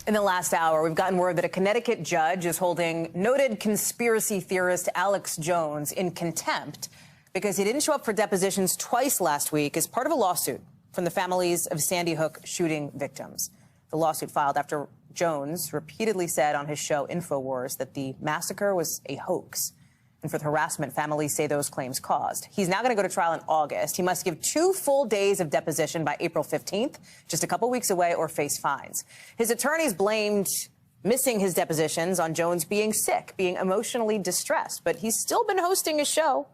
In the last hour, we've gotten word that a Connecticut judge is holding noted conspiracy theorist Alex Jones in contempt because he didn't show up for depositions twice last week as part of a lawsuit from the families of Sandy Hook shooting victims. The lawsuit filed after Jones repeatedly said on his show InfoWars that the massacre was a hoax. And for the harassment families say those claims caused. He's now going to go to trial in August. He must give 2 full days of deposition by April 15th, just a couple weeks away, or face fines. His attorneys blamed missing his depositions on Jones being sick, being emotionally distressed. But he's still been hosting his show.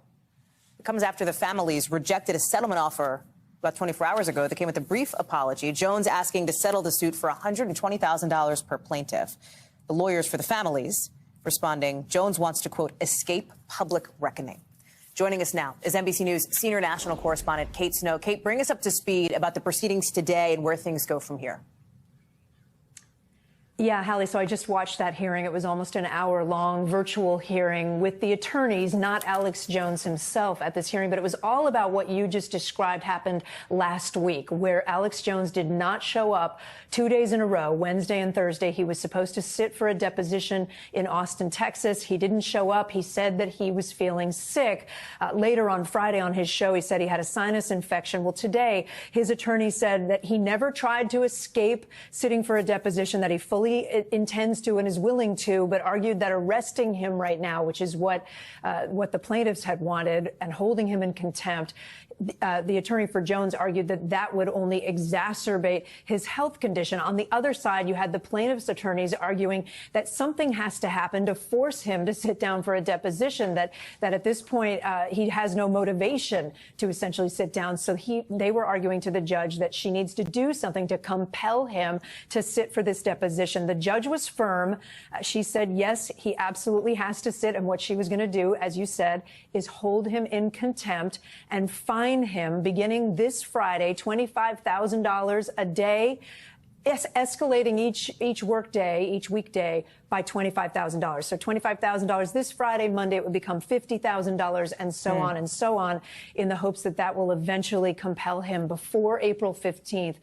It comes after the families rejected a settlement offer about 24 hours ago that came with a brief apology. Jones asking to settle the suit for $120,000 per plaintiff. The lawyers for the families responding, Jones wants to, quote, escape public reckoning. Joining us now is NBC News senior national correspondent Kate Snow. Kate, bring us up to speed about the proceedings today and where things go from here. Yeah, Hallie, so I just watched that hearing. It was almost an hour-long virtual hearing with the attorneys, not Alex Jones himself at this hearing, but it was all about what you just described happened last week, where Alex Jones did not show up 2 days in a row, Wednesday and Thursday. He was supposed to sit for a deposition in Austin, Texas. He didn't show up. He said that he was feeling sick. Later on Friday on his show, he said he had a sinus infection. Well, today, his attorney said that he never tried to escape sitting for a deposition, that he fully intends to and is willing to, but argued that arresting him right now, which is what the plaintiffs had wanted, and holding him in contempt, the attorney for Jones argued that that would only exacerbate his health condition. On the other side, you had the plaintiff's attorneys arguing that something has to happen to force him to sit down for a deposition, that at this point he has no motivation to essentially sit down. So they were arguing to the judge that she needs to do something to compel him to sit for this deposition. The judge was firm. She said, yes, he absolutely has to sit. And what she was going to do, as you said, is hold him in contempt and fine him beginning this Friday, $25,000 a day, escalating each workday, each weekday by $25,000. So $25,000 this Friday, Monday it would become $50,000, and so on, in the hopes that that will eventually compel him before April 15th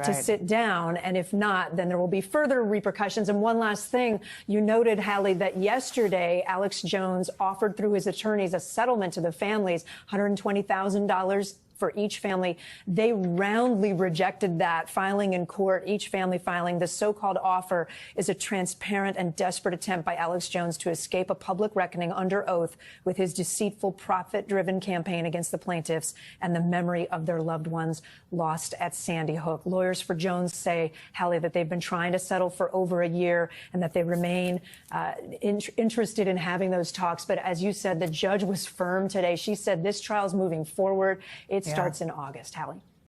to sit down. And if not, then there will be further repercussions. And one last thing, you noted, Hallie, that yesterday Alex Jones offered through his attorneys a settlement to the families, $120,000 for each family. They roundly rejected that, filing in court, each family filing. The so-called offer is a transparent and desperate attempt by Alex Jones to escape a public reckoning under oath with his deceitful, profit-driven campaign against the plaintiffs and the memory of their loved ones lost at Sandy Hook. Lawyers for Jones say, Hallie, that they've been trying to settle for over a year and that they remain interested in having those talks. But as you said, the judge was firm today. She said this trial is moving forward. It starts in August, Hallie.